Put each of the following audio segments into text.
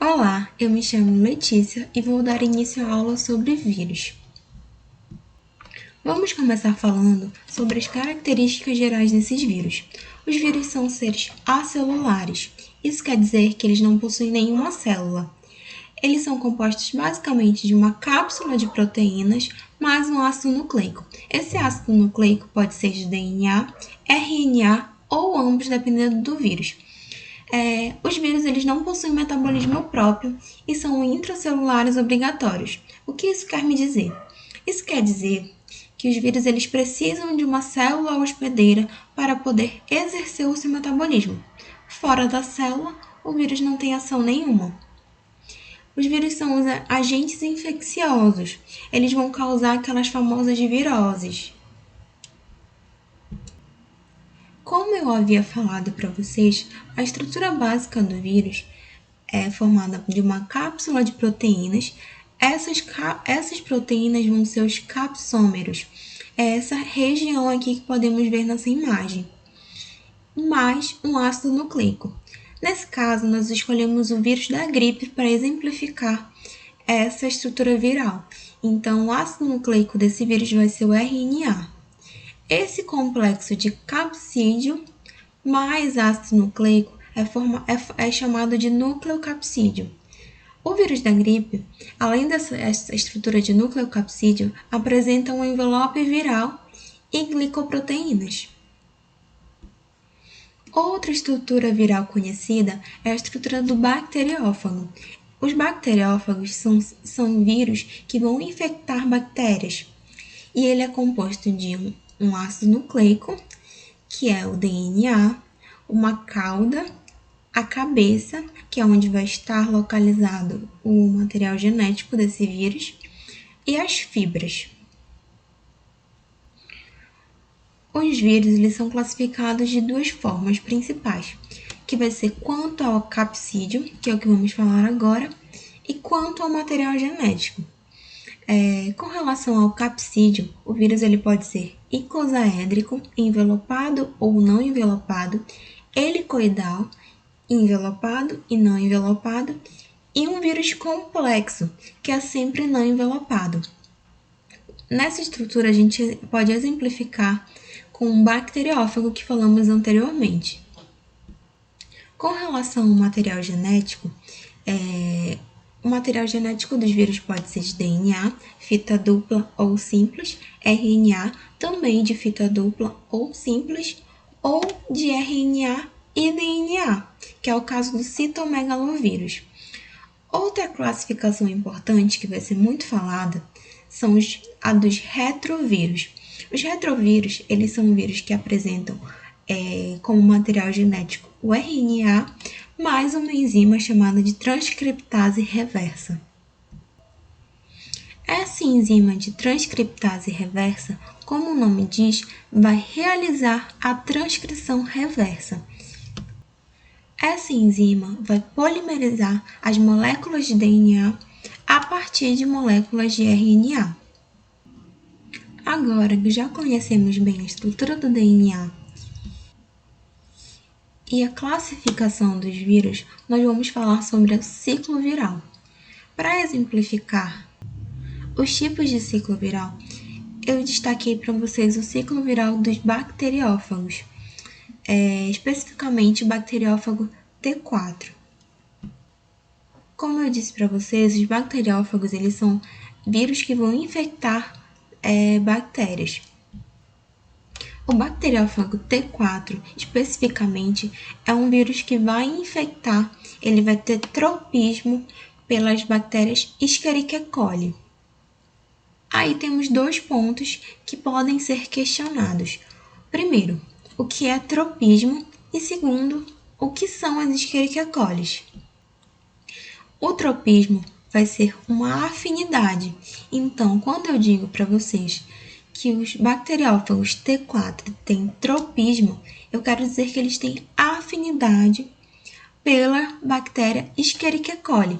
Olá, eu me chamo Letícia e vou dar início à aula sobre vírus. Vamos começar falando sobre as características gerais desses vírus. Os vírus são seres acelulares. Isso quer dizer que eles não possuem nenhuma célula. Eles são compostos basicamente de uma cápsula de proteínas mais um ácido nucleico. Esse ácido nucleico pode ser de DNA, RNA ou ambos, dependendo do vírus. Os vírus eles não possuem metabolismo próprio e são intracelulares obrigatórios. O que isso quer me dizer? Isso quer dizer que os vírus eles precisam de uma célula hospedeira para poder exercer o seu metabolismo. Fora da célula, o vírus não tem ação nenhuma. Os vírus são os agentes infecciosos. Eles vão causar aquelas famosas viroses. Como eu havia falado para vocês, a estrutura básica do vírus é formada de uma cápsula de proteínas. Essas proteínas vão ser os capsômeros. É essa região aqui que podemos ver nessa imagem. Mais um ácido nucleico. Nesse caso, nós escolhemos o vírus da gripe para exemplificar essa estrutura viral. Então, o ácido nucleico desse vírus vai ser o RNA. Esse complexo de capsídeo mais ácido nucleico é chamado de nucleocapsídeo. O vírus da gripe, além dessa estrutura de nucleocapsídeo, apresenta um envelope viral e glicoproteínas. Outra estrutura viral conhecida é a estrutura do bacteriófago. Os bacteriófagos são vírus que vão infectar bactérias, e ele é composto de um ácido nucleico, que é o DNA, uma cauda, a cabeça, que é onde vai estar localizado o material genético desse vírus, e as fibras. Os vírus eles são classificados de duas formas principais, que vai ser quanto ao capsídeo, que é o que vamos falar agora, e quanto ao material genético. Com relação ao capsídeo, o vírus ele pode ser icosaédrico, envelopado ou não envelopado, helicoidal, envelopado e não envelopado, e um vírus complexo, que é sempre não envelopado. Nessa estrutura, a gente pode exemplificar com um bacteriófago que falamos anteriormente. Com relação ao material genético, o material genético dos vírus pode ser de DNA, fita dupla ou simples, RNA, também de fita dupla ou simples, ou de RNA e DNA, que é o caso do citomegalovírus. Outra classificação importante que vai ser muito falada são a dos retrovírus. Os retrovírus, eles são vírus que apresentam como material genético o RNA mais uma enzima chamada de transcriptase reversa. Essa enzima de transcriptase reversa, como o nome diz, vai realizar a transcrição reversa. Essa enzima vai polimerizar as moléculas de DNA a partir de moléculas de RNA. Agora que já conhecemos bem a estrutura do DNA e a classificação dos vírus, nós vamos falar sobre o ciclo viral. Para exemplificar os tipos de ciclo viral, eu destaquei para vocês o ciclo viral dos bacteriófagos, especificamente o bacteriófago T4. Como eu disse para vocês, os bacteriófagos eles são vírus que vão infectar bactérias. O bacteriófago T4, especificamente, é um vírus que vai infectar, ele vai ter tropismo pelas bactérias Escherichia coli. Aí temos dois pontos que podem ser questionados. Primeiro, o que é tropismo? E segundo, o que são as Escherichia coli? O tropismo vai ser uma afinidade. Então, quando eu digo para vocês que os bacteriófagos T4 têm tropismo, eu quero dizer que eles têm afinidade pela bactéria Escherichia coli.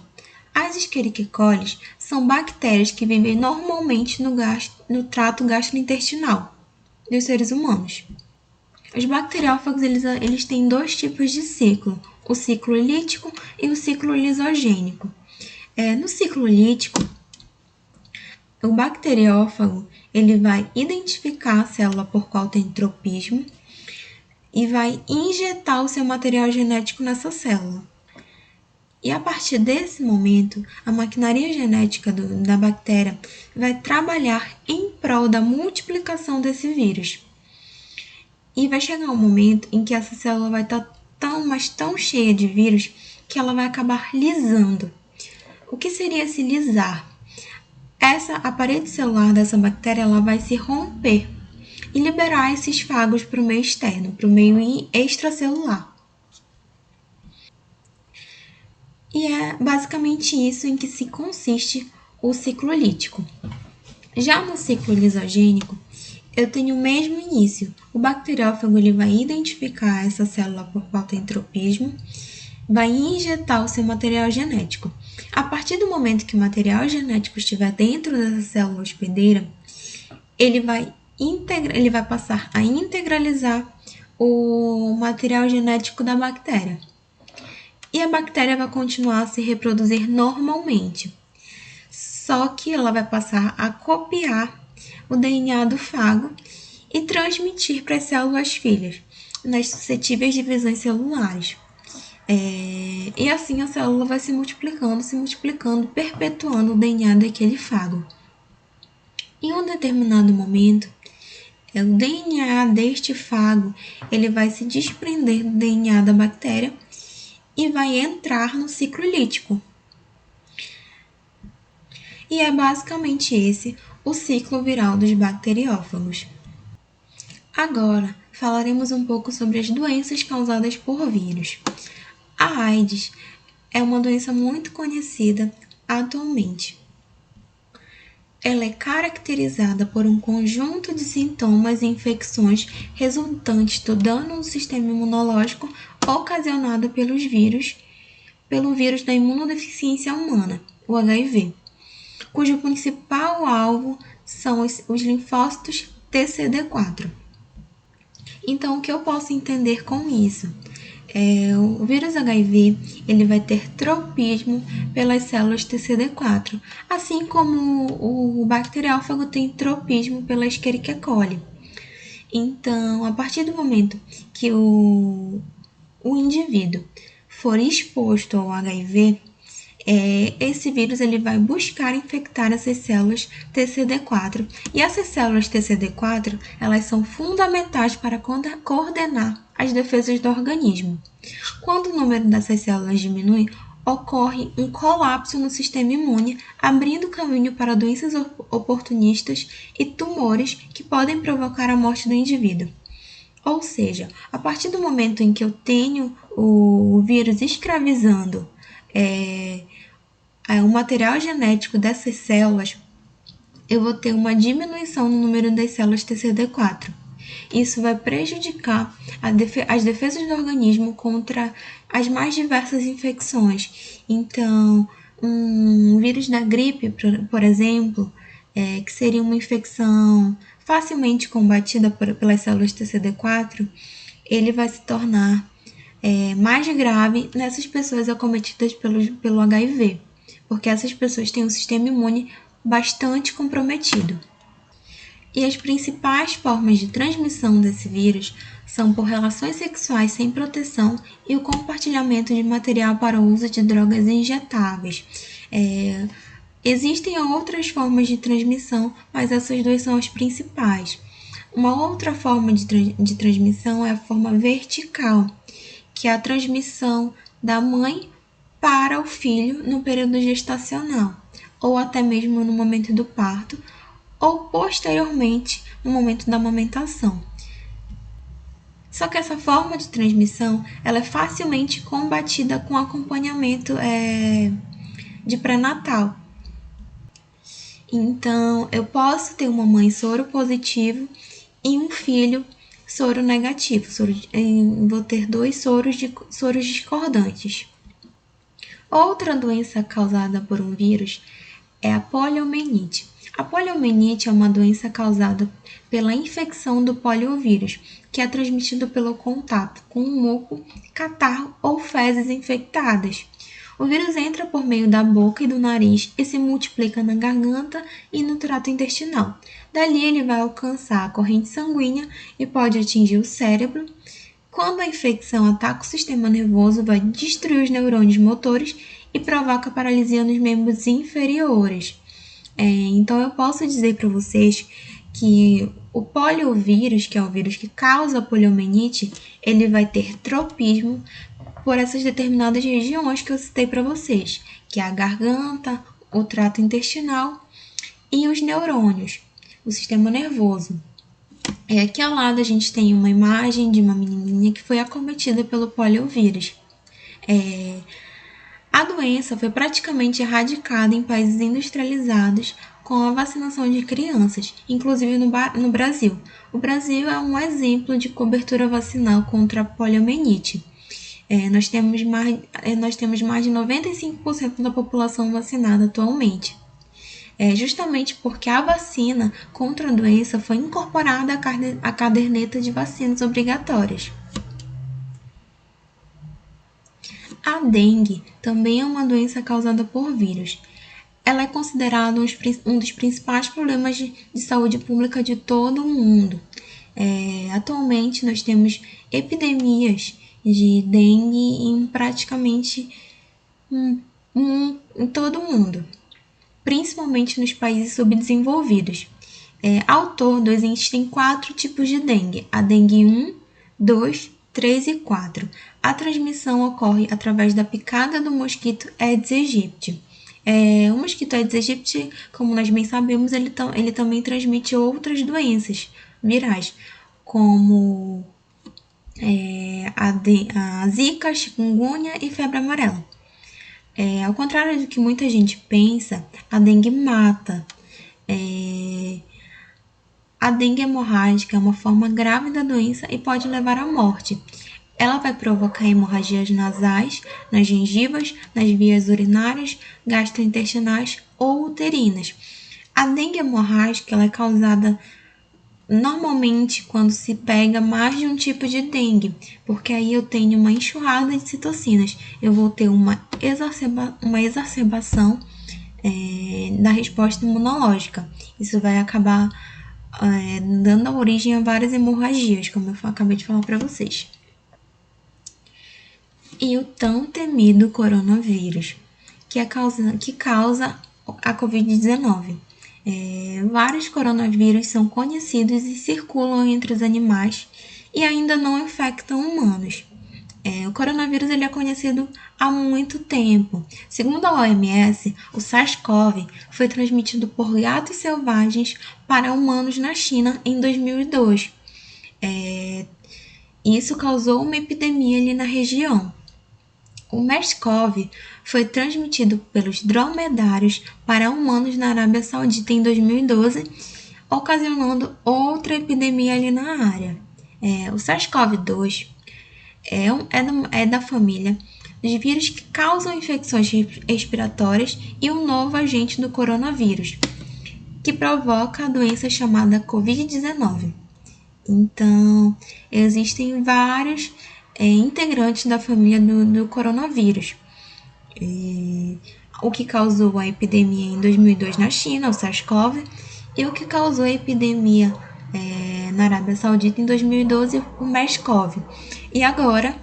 As Escherichia coli são bactérias que vivem normalmente no trato gastrointestinal dos seres humanos. Os bacteriófagos eles têm dois tipos de ciclo, o ciclo lítico e o ciclo lisogênico. No ciclo lítico, o bacteriófago ele vai identificar a célula por qual tem tropismo e vai injetar o seu material genético nessa célula. E a partir desse momento, a maquinaria genética da bactéria vai trabalhar em prol da multiplicação desse vírus. E vai chegar um momento em que essa célula vai estar tão cheia de vírus que ela vai acabar lisando. O que seria esse lisar? A parede celular dessa bactéria ela vai se romper e liberar esses fagos para o meio externo, para o meio extracelular. E é basicamente isso em que se consiste o ciclo lítico. Já no ciclo lisogênico, eu tenho o mesmo início. O bacteriófago ele vai identificar essa célula por qual tem tropismo, vai injetar o seu material genético. A partir do momento que o material genético estiver dentro dessa célula hospedeira, ele vai passar a integralizar o material genético da bactéria. E a bactéria vai continuar a se reproduzir normalmente. Só que ela vai passar a copiar o DNA do fago e transmitir para as células filhas, nas suscetíveis divisões celulares. E assim a célula vai se multiplicando, perpetuando o DNA daquele fago. Em um determinado momento, o DNA deste fago ele vai se desprender do DNA da bactéria e vai entrar no ciclo lítico. E é basicamente esse o ciclo viral dos bacteriófagos. Agora, falaremos um pouco sobre as doenças causadas por vírus. A AIDS é uma doença muito conhecida atualmente. Ela é caracterizada por um conjunto de sintomas e infecções resultantes do dano no sistema imunológico ocasionado pelo vírus da imunodeficiência humana, o HIV, cujo principal alvo são os linfócitos TCD4. Então, o que eu posso entender com isso? O vírus HIV ele vai ter tropismo pelas células TCD4, assim como o bacteriófago tem tropismo pela Escherichia coli. Então, a partir do momento que o indivíduo for exposto ao HIV, esse vírus ele vai buscar infectar essas células TCD4. E essas células TCD4 elas são fundamentais para coordenar as defesas do organismo. Quando o número dessas células diminui, ocorre um colapso no sistema imune, abrindo caminho para doenças oportunistas e tumores que podem provocar a morte do indivíduo. Ou seja, a partir do momento em que eu tenho o vírus escravizando o material genético dessas células, eu vou ter uma diminuição no número das células TCD4. Isso vai prejudicar as defesas do organismo contra as mais diversas infecções. Então, um vírus da gripe, por exemplo, que seria uma infecção facilmente combatida pelas células TCD4, ele vai se tornar mais grave nessas pessoas acometidas pelo HIV, porque essas pessoas têm um sistema imune bastante comprometido. E as principais formas de transmissão desse vírus são por relações sexuais sem proteção e o compartilhamento de material para o uso de drogas injetáveis. Existem outras formas de transmissão, mas essas duas são as principais. Uma outra forma de transmissão é a forma vertical, que é a transmissão da mãe para o filho no período gestacional, ou até mesmo no momento do parto, ou posteriormente no momento da amamentação. Só que essa forma de transmissão ela é facilmente combatida com acompanhamento de pré-natal. Então, eu posso ter uma mãe soro positivo e um filho soro negativo. Vou ter dois soros discordantes. Outra doença causada por um vírus é a poliomielite. A poliomielite é uma doença causada pela infecção do poliovírus, que é transmitido pelo contato com um muco, catarro ou fezes infectadas. O vírus entra por meio da boca e do nariz e se multiplica na garganta e no trato intestinal. Dali ele vai alcançar a corrente sanguínea e pode atingir o cérebro. Quando a infecção ataca o sistema nervoso, vai destruir os neurônios motores e provoca paralisia nos membros inferiores. Então, eu posso dizer para vocês que o poliovírus, que é o vírus que causa a poliomielite, ele vai ter tropismo por essas determinadas regiões que eu citei para vocês, que é a garganta, o trato intestinal e os neurônios, o sistema nervoso. Aqui ao lado a gente tem uma imagem de uma menininha que foi acometida pelo poliovírus. A doença foi praticamente erradicada em países industrializados com a vacinação de crianças, inclusive no Brasil. O Brasil é um exemplo de cobertura vacinal contra a poliomielite. Nós temos mais de 95% da população vacinada atualmente. Justamente porque a vacina contra a doença foi incorporada à caderneta de vacinas obrigatórias. A dengue também é uma doença causada por vírus. Ela é considerada um dos principais problemas de saúde pública de todo o mundo. Atualmente, nós temos epidemias de dengue em praticamente em todo o mundo, principalmente nos países subdesenvolvidos. Ao todo, existem 4 tipos de dengue: a dengue 1, 2, 3 e 4. A transmissão ocorre através da picada do mosquito Aedes aegypti. O mosquito Aedes aegypti, como nós bem sabemos, ele também transmite outras doenças virais, como a zika, chikungunya e febre amarela. Ao contrário do que muita gente pensa, a dengue mata. A dengue hemorrágica é uma forma grave da doença e pode levar à morte. Ela vai provocar hemorragias nasais, nas gengivas, nas vias urinárias, gastrointestinais ou uterinas. A dengue hemorrágica ela é causada normalmente quando se pega mais de um tipo de dengue, porque aí eu tenho uma enxurrada de citocinas. Eu vou ter uma exacerbação da resposta imunológica. Isso vai acabar dando origem a várias hemorragias, como eu acabei de falar para vocês. E o tão temido coronavírus, que causa a Covid-19. Vários coronavírus são conhecidos e circulam entre os animais e ainda não infectam humanos. O coronavírus ele é conhecido há muito tempo. Segundo a OMS, o SARS-CoV foi transmitido por gatos selvagens para humanos na China em 2002. Isso causou uma epidemia ali na região. O MERS-CoV foi transmitido pelos dromedários para humanos na Arábia Saudita em 2012, ocasionando outra epidemia ali na área. O SARS-CoV-2 é da família dos vírus que causam infecções respiratórias e um novo agente do coronavírus, que provoca a doença chamada Covid-19. Então, existem vários integrantes da família do coronavírus. O que causou a epidemia em 2002 na China, o SARS-CoV, e o que causou a epidemia na Arábia Saudita em 2012, o MERS-CoV. E agora,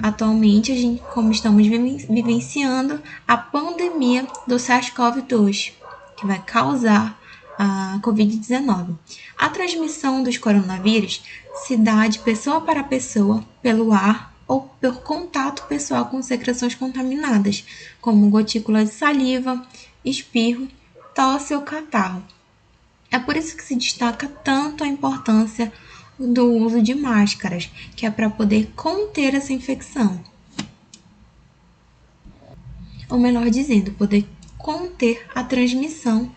atualmente, como estamos vivenciando a pandemia do SARS-CoV-2, que vai causar a Covid-19. A transmissão dos coronavírus se dá de pessoa para pessoa pelo ar ou por contato pessoal com secreções contaminadas, como gotícula de saliva, espirro, tosse ou catarro. É por isso que se destaca tanto a importância do uso de máscaras, que é para poder conter essa infecção. Ou melhor dizendo, poder conter a transmissão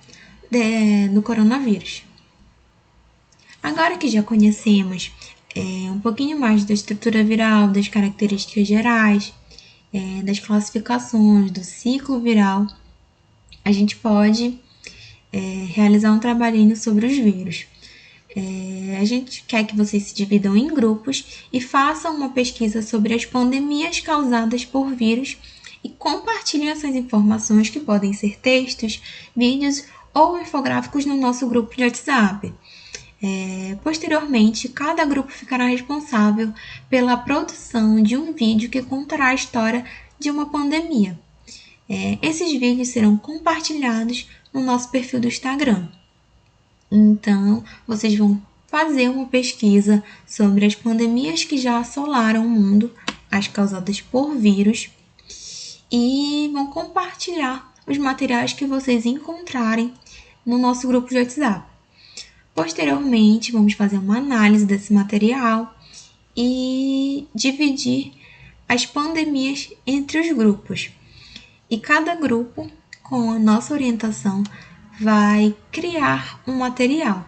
do coronavírus. Agora que já conhecemos um pouquinho mais da estrutura viral, das características gerais, das classificações, do ciclo viral, a gente pode realizar um trabalhinho sobre os vírus. A gente quer que vocês se dividam em grupos e façam uma pesquisa sobre as pandemias causadas por vírus e compartilhem essas informações, que podem ser textos, vídeos ou infográficos, no nosso grupo de WhatsApp. Posteriormente, cada grupo ficará responsável pela produção de um vídeo que contará a história de uma pandemia. Esses vídeos serão compartilhados no nosso perfil do Instagram. Então, vocês vão fazer uma pesquisa sobre as pandemias que já assolaram o mundo, as causadas por vírus, e vão compartilhar os materiais que vocês encontrarem no nosso grupo de WhatsApp. Posteriormente, vamos fazer uma análise desse material e dividir as pandemias entre os grupos. E cada grupo, com a nossa orientação, vai criar um material,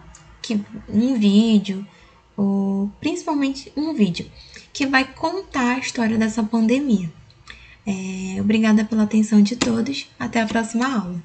um vídeo, ou principalmente um vídeo, que vai contar a história dessa pandemia. Obrigada pela atenção de todos. Até a próxima aula.